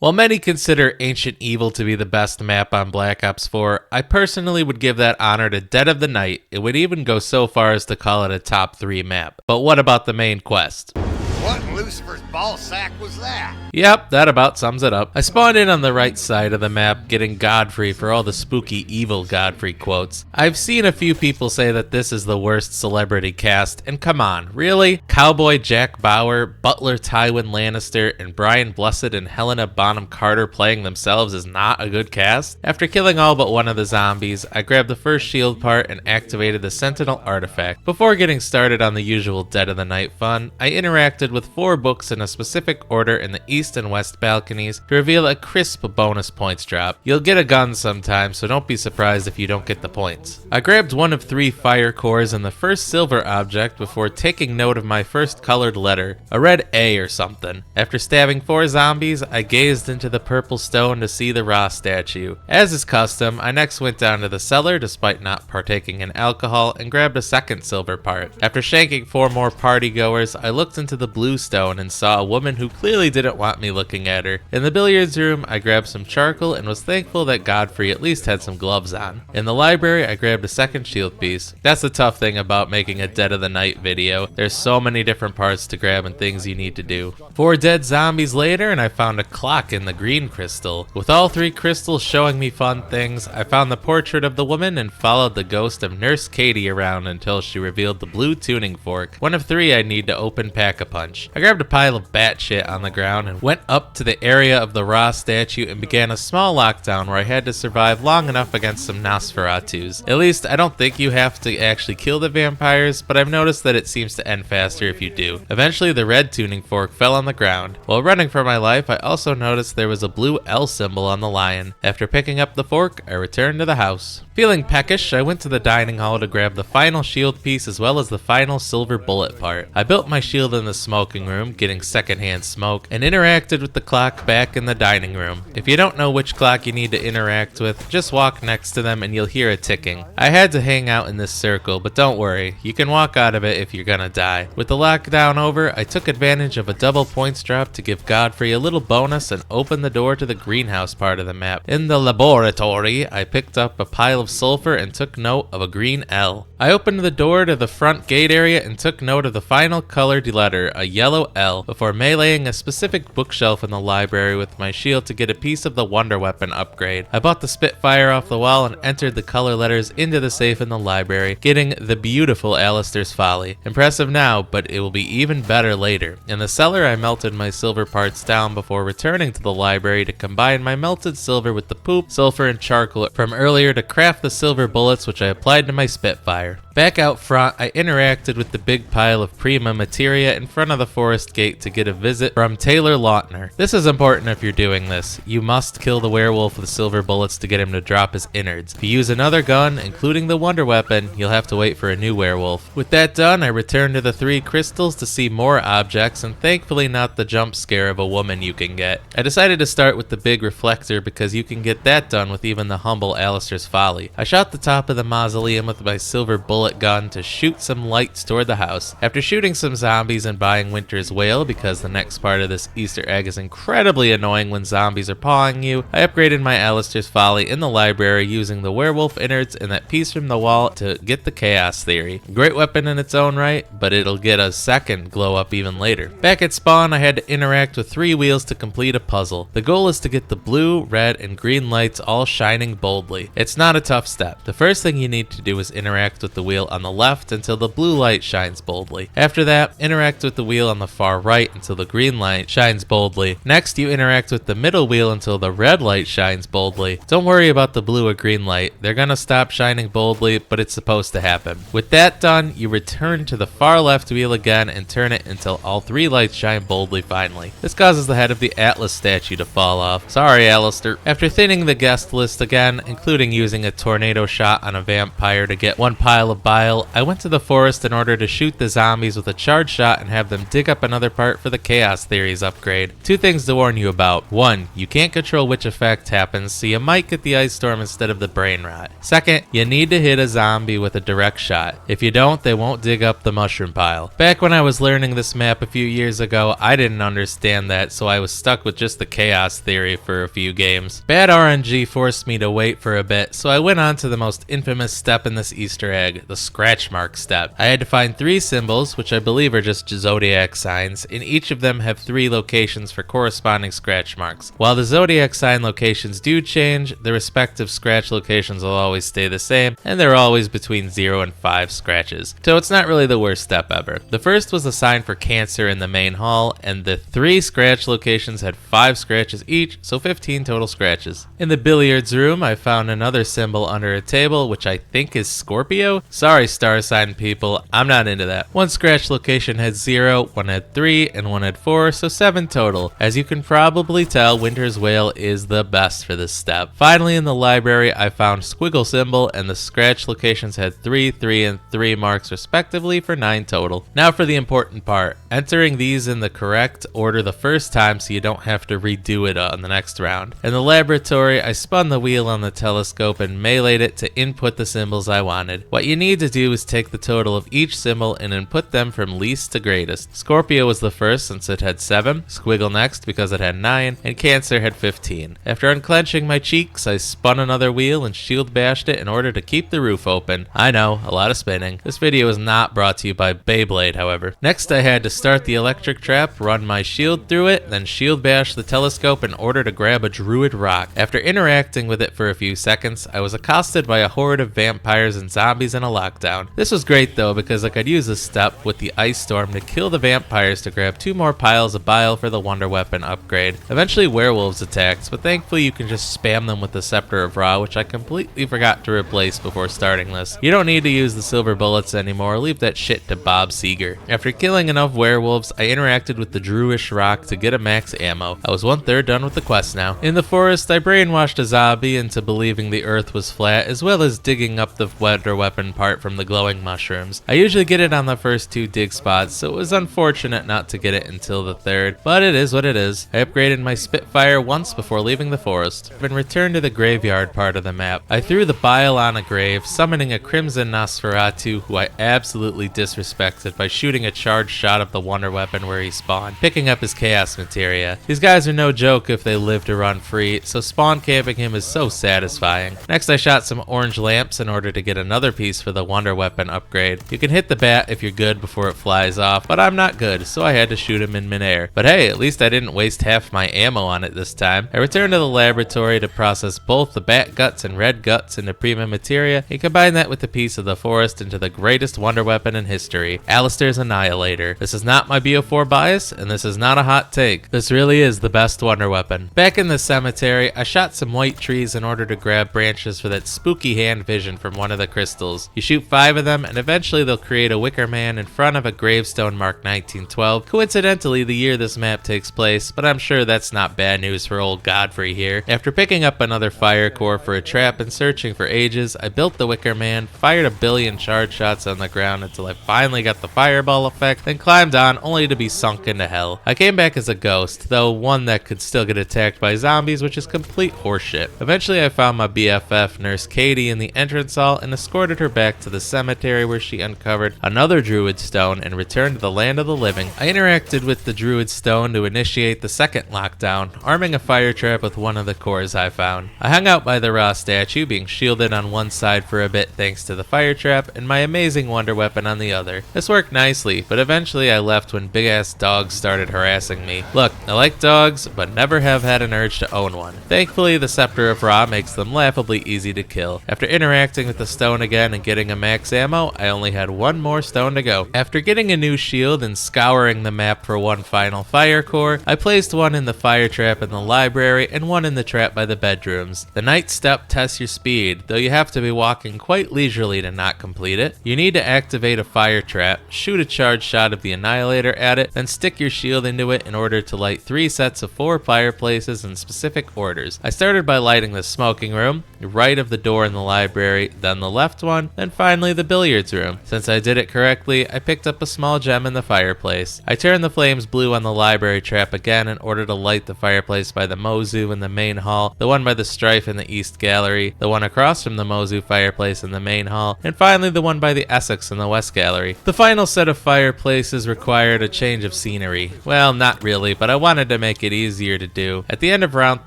While many consider Ancient Evil to be the best map on Black Ops 4, I personally would give that honor to Dead of the Night. It would even go so far as to call it a top 3 map. But what about the main quest? What in Lucifer's ball sack was that? Yep, that about sums it up. I spawned in on the right side of the map, getting Godfrey for all the spooky evil Godfrey quotes. I've seen a few people say that this is the worst celebrity cast, and come on, really? Cowboy Jack Bauer, Butler Tywin Lannister, and Brian Blessed and Helena Bonham Carter playing themselves is not a good cast? After killing all but one of the zombies, I grabbed the first shield part and activated the Sentinel artifact. Before getting started on the usual Dead of the Night fun, I interacted with 4 books in a specific order in the east and west balconies to reveal a crisp bonus points drop. You'll get a gun sometime, so don't be surprised if you don't get the points. I grabbed one of 3 fire cores and the first silver object before taking note of my first colored letter, a red A or something. After stabbing 4 zombies, I gazed into the purple stone to see the Ra statue. As is custom, I next went down to the cellar despite not partaking in alcohol and grabbed a second silver part. After shanking 4 more party goers, I looked into the blue stone and saw a woman who clearly didn't want me looking at her. In the billiards room, I grabbed some charcoal and was thankful that Godfrey at least had some gloves on. In the library, I grabbed a second shield piece. That's the tough thing about making a Dead of the Night video. There's so many different parts to grab and things you need to do. 4 dead zombies later, and I found a clock in the green crystal. With all 3 crystals showing me fun things, I found the portrait of the woman and followed the ghost of Nurse Katie around until she revealed the blue tuning fork, one of 3 I need to open Pack-a-Punch. I grabbed a pile of bat shit on the ground and went up to the area of the Ra statue and began a small lockdown where I had to survive long enough against some Nosferatus. At least, I don't think you have to actually kill the vampires, but I've noticed that it seems to end faster if you do. Eventually, the red tuning fork fell on the ground. While running for my life, I also noticed there was a blue L symbol on the lion. After picking up the fork, I returned to the house. Feeling peckish, I went to the dining hall to grab the final shield piece as well as the final silver bullet part. I built my shield in the smoking room, getting secondhand smoke, and interacted with the clock back in the dining room. If you don't know which clock you need to interact with, just walk next to them and you'll hear it ticking. I had to hang out in this circle, but don't worry, you can walk out of it if you're gonna die. With the lockdown over, I took advantage of a double points drop to give Godfrey a little bonus and opened the door to the greenhouse part of the map. In the laboratory, I picked up a pile of sulfur and took note of a green L. I opened the door to the front gate area and took note of the final colored letter, a yellow L, before meleeing a specific bookshelf in the library with my shield to get a piece of the wonder weapon upgrade. I bought the Spitfire off the wall and entered the color letters into the safe in the library, getting the beautiful Alistair's Folly. Impressive now, but it will be even better later. In the cellar, I melted my silver parts down before returning to the library to combine my melted silver with the poop, sulfur, and charcoal from earlier to craft the silver bullets which I applied to my Spitfire. Back out front, I interacted with the big pile of Prima Materia in front of the forest gate to get a visit from Taylor Lautner. This is important if you're doing this. You must kill the werewolf with silver bullets to get him to drop his innards. If you use another gun, including the wonder weapon, you'll have to wait for a new werewolf. With that done, I returned to the 3 crystals to see more objects and thankfully not the jump scare of a woman you can get. I decided to start with the big reflector because you can get that done with even the humble Alistair's Folly. I shot the top of the mausoleum with my silver bullet gun to shoot some lights toward the house. After shooting some zombies and buying Winter's Wail because the next part of this Easter egg is incredibly annoying when zombies are pawing you, I upgraded my Alistair's Folly in the library using the werewolf innards and that piece from the wall to get the Chaos Theory. Great weapon in its own right, but it'll get a second glow up even later. Back at spawn, I had to interact with 3 wheels to complete a puzzle. The goal is to get the blue, red, and green lights all shining boldly. It's not a tough step. The first thing you need to do is interact with the wheel on the left until the blue light shines boldly. After that, interact with the wheel on the far right until the green light shines boldly. Next, you interact with the middle wheel until the red light shines boldly. Don't worry about the blue or green light. They're gonna stop shining boldly, but it's supposed to happen. With that done, you return to the far left wheel again and turn it until all 3 lights shine boldly finally. This causes the head of the Atlas statue to fall off. Sorry, Alistair. After thinning the guest list again, including using a tornado shot on a vampire to get 1 pile of bile, I went to the forest in order to shoot the zombies with a charge shot and have them dig up another part for the Chaos Theories upgrade. 2 things to warn you about. 1, you can't control which effect happens, so you might get the ice storm instead of the brain rot. 2nd, you need to hit a zombie with a direct shot. If you don't, they won't dig up the mushroom pile. Back when I was learning this map a few years ago, I didn't understand that, so I was stuck with just the Chaos Theory for a few games. Bad RNG forced me to wait for a bit, so I went on to the most infamous step in this Easter egg, the scratch mark step. I had to find 3 symbols, which I believe are just zodiac signs, and each of them have 3 locations for corresponding scratch marks. While the zodiac sign locations do change, the respective scratch locations will always stay the same, and they're always between 0 and 5 scratches. So it's not really the worst step ever. The first was a sign for cancer in the main hall, and the 3 scratch locations had 5 scratches each, so 15 total scratches. In the billiards room, I found another symbol under a table, which I think is Scorpio. Sorry, star sign people, I'm not into that. 1 scratch location had 0, 1 had 3, and 1 had 4, so 7 total. As you can probably tell, Winter's Whale is the best for this step. Finally, in the library, I found squiggle symbol, and the scratch locations had 3, 3, and 3 marks respectively for 9 total. Now for the important part. Entering these in the correct order the first time so you don't have to redo it on the next round. In the laboratory, I spun the wheel on the telescope and meleeed it to input the symbols I wanted. What you need to do is take the total of each symbol and input them from least to greatest. Scorpio was the first since it had 7, squiggle next because it had 9, and Cancer had 15. After unclenching my cheeks, I spun another wheel and shield bashed it in order to keep the roof open. I know, a lot of spinning. This video is not brought to you by Beyblade, however. Next, I had to start the electric trap, run my shield through it, then shield bash the telescope in order to grab a druid rock. After interacting with it for a few seconds, I was accosted by a horde of vampires and zombies in a lockdown. This was great though, because I could use this step with the ice storm to kill the vampires to grab 2 more piles of bile for the wonder weapon upgrade. Eventually werewolves attacked, but thankfully you can just spam them with the Scepter of Ra, which I completely forgot to replace before starting this. You don't need to use the silver bullets anymore, leave that shit to Bob Seger. After killing enough werewolves, I interacted with the Druish rock to get a max ammo. I was 1/3 done with the quest now. In the forest, I brainwashed a zombie into believing the earth was flat, as well as digging up the wonder weapon part from the glowing mushrooms. I usually get it on the first 2 dig spots, so it was unfortunate not to get it until the 3rd, but it is what it is. I upgraded my Spitfire once before leaving the forest. When returned to the graveyard part of the map, I threw the bile on a grave, summoning a Crimson Nosferatu who I absolutely disrespected by shooting a charged shot of the wonder weapon where he spawned, picking up his chaos materia. These guys are no joke if they live to run free, so spawn camping him is so satisfying. Next, I shot some orange lamps in order to get another piece for the wonder weapon upgrade. You can hit the bat if you're good before it flies off, but I'm not good, so I had to shoot him in midair. But hey, at least I didn't waste half my ammo on it this time. I returned to the laboratory to process both the bat guts and red guts into prima materia and combine that with a piece of the forest into the greatest wonder weapon in history, Alistair's Annihilator. This is not my BO4 bias, and this is not a hot take. This really is the best wonder weapon. Back in the cemetery, I shot some white trees in order to grab branches for that spooky hand vision from one of the crystals. You shoot 5 of them, and eventually they'll create a wicker man in front of a gravestone marked 1912, coincidentally the year this map takes place, but I'm sure that's not bad news for old Godfrey here. After picking up another fire core for a trap and searching for ages, I built the wicker man, fired a billion charge shots on the ground until I finally got the fireball effect, then climbed on only to be sunk into hell. I came back as a ghost, though one that could still get attacked by zombies, which is complete horseshit. Eventually I found my BFF, Nurse Katie, in the entrance hall and escorted her back to the cemetery where she uncovered another druid stone and returned to the land of the living. I interacted with the druid stone to initiate the second lockdown, arming a fire trap with one of the cores I found. I hung out by the Ra statue, being shielded on one side for a bit thanks to the fire trap, and my amazing wonder weapon on the other. This worked nicely, but eventually I left when big ass dogs started harassing me. Look, I like dogs, but never have had an urge to own one. Thankfully, the Scepter of Ra makes them laughably easy to kill. After interacting with the stone again and getting a max ammo, I only had 1 more stone to go. After getting a new shield and scouring the map for one final fire core, I placed one in the fire trap in the library and one in the trap by the bedrooms. The night step tests your speed, though you have to be walking quite leisurely to not complete it. You need to activate a fire trap, shoot a charge shot of the Annihilator at it, then stick your shield into it in order to light 3 sets of 4 fireplaces in specific orders. I started by lighting the smoking room, right right of the door in the library, then the left one, then finally the billiards room. Since I did it correctly, I picked up a small gem in the fireplace. I turned the flames blue on the library trap again in order to light the fireplace by the Mozu in the main hall, the one by the Strife in the east gallery, the one across from the Mozu fireplace in the main hall, and finally the one by the Essex in the west gallery. The final set of fireplaces required a change of scenery. Well, not really, but I wanted to make it easier to do. At the end of round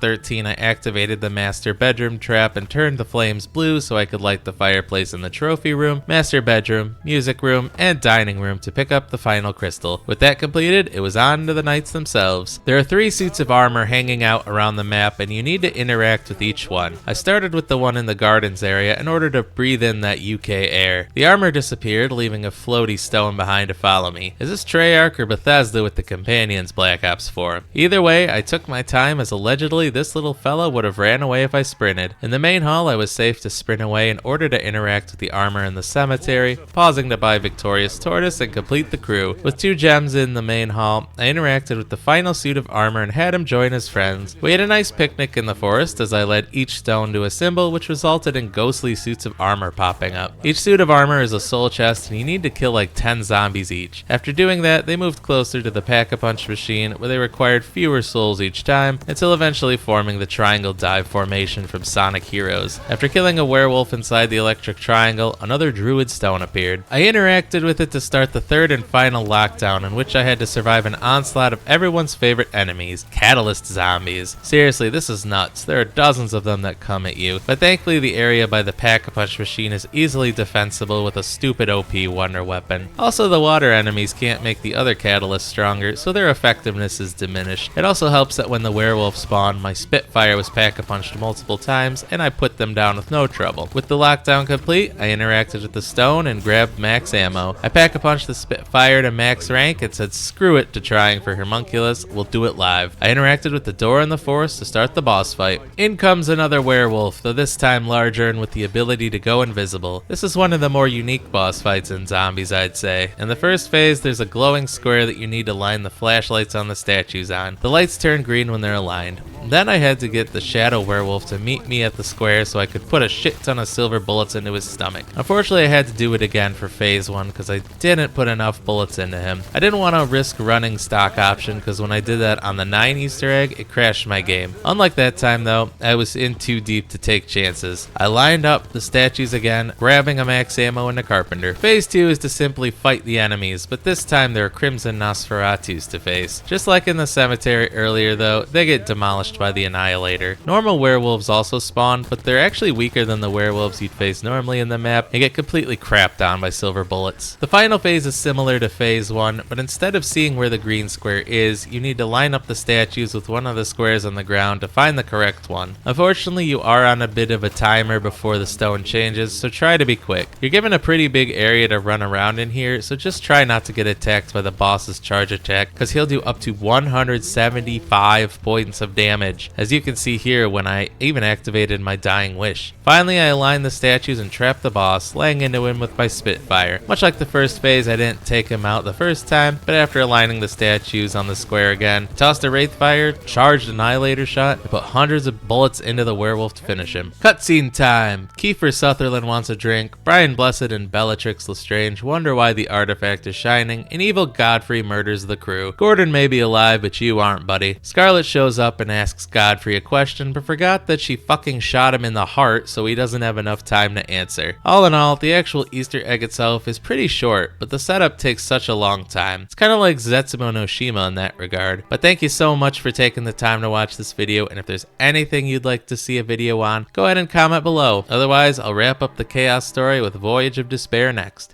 13, I activated the master bedroom trap and turned the flames blue so I could light the fireplace in the trophy room, master bedroom, music room, and dining room to pick up the final crystal. With that completed, it was on to the knights themselves. There are 3 suits of armor hanging out around the map, and you need to interact with each one. I started with the one in the gardens area in order to breathe in that UK air. The armor disappeared, leaving a floaty stone behind to follow me. Is this Treyarch or Bethesda with the companions Black Ops 4? Either way, I took my time, as allegedly this little fella would have ran away if I sprinted. In the main hall, I was safe to sprint away in order to interact with the armor in the cemetery, pausing to buy Victorious Tortoise and complete the crew. With 2 gems in the main hall, I interacted with the final suit of armor and had him join his friends. We had a nice picnic in the forest as I led each stone to a symbol, which resulted in ghostly suits of armor popping up. Each suit of armor is a soul chest, and you need to kill like 10 zombies each. After doing that, they moved closer to the Pack-a-Punch machine, where they required fewer souls each time, until eventually forming the triangle dive formation from Sonic Heroes. After killing a werewolf inside the electric triangle, another druid stone appeared. I interacted with it to start the 3rd and final lockdown, in which I had to survive an onslaught of everyone's favorite enemies, catalyst zombies. Seriously, this is nuts. There are dozens of them that come at you, but thankfully the area by the Pack-a-Punch machine is easily defensible with a stupid OP wonder weapon. Also, the water enemies can't make the other catalysts stronger, so their effectiveness is diminished. It also helps that when the werewolf spawned, my Spitfire was Pack-a-Punched multiple times, and I put them down with no trouble. With the lockdown complete, I interacted with the stone and grabbed max ammo. I Pack-a-Punched the Spitfire to max rank and said screw it to trying for Homunculus, we'll do it live. I interacted with the door in the forest to start the boss fight. In comes another werewolf, though this time larger and with the ability to go invisible. This is one of the more unique boss fights in zombies, I'd say. In the first phase, there's a glowing square that you need to line the flashlights on the statues on. The lights turn green when they're aligned. Then I had to get the shadow werewolf to meet me at the square so I could put a shit ton of silver bullets into his stomach. Unfortunately, I had to do it again for phase 1 because I didn't put enough bullets into him. I didn't want to risk running stock option because when I did that on the 9 Easter egg, it crashed my game. Unlike that time though, I was in too deep to take chances. I lined up the statues again, grabbing a max ammo and a carpenter. Phase 2 is to simply fight the enemies, but this time there are Crimson Nosferatus to face. Just like in the cemetery earlier though, they get demolished by the Annihilator. Normal werewolves also spawn, but they're actually weaker than the werewolves you'd face normally in the map and get completely crapped on by silver bullets. The final phase is similar to phase 1, but instead of seeing where the green square is, you need to line up the statues with one of the squares on the ground to find the correct one. Unfortunately, you are on a bit of a timer before the stone changes, so try to be quick. You're given a pretty big area to run around in here, so just try not to get attacked by the boss's charge attack, because he'll do up to 175 points of damage, as you can see here when I even activated my dying wish. Finally, I aligned the statues and trapped the boss, laying into him with my Spitfire. Much like the first phase, I didn't take him out the first time, but after aligning the statues on the square again, tossed a Wraithfire, charged Annihilator shot, and put hundreds of bullets into the werewolf to finish him. Cutscene time! Kiefer Sutherland wants a drink, Brian Blessed and Bellatrix Lestrange wonder why the artifact is shining, and evil Godfrey murders the crew. Gordon may be alive, but you aren't, buddy. Scarlet shows up and asks Godfrey a question, but forgot that she fucking shot him in the heart, so he doesn't have enough time to answer. All in all, the actual Easter egg itself is pretty short, but the setup takes such a long time. It's kind of like Zetsumo no Shima in that regard. But thank you so much for taking the time to watch this video, and if there's anything you'd like to see a video on, go ahead and comment below. Otherwise, I'll wrap up the Chaos story with Voyage of Despair next.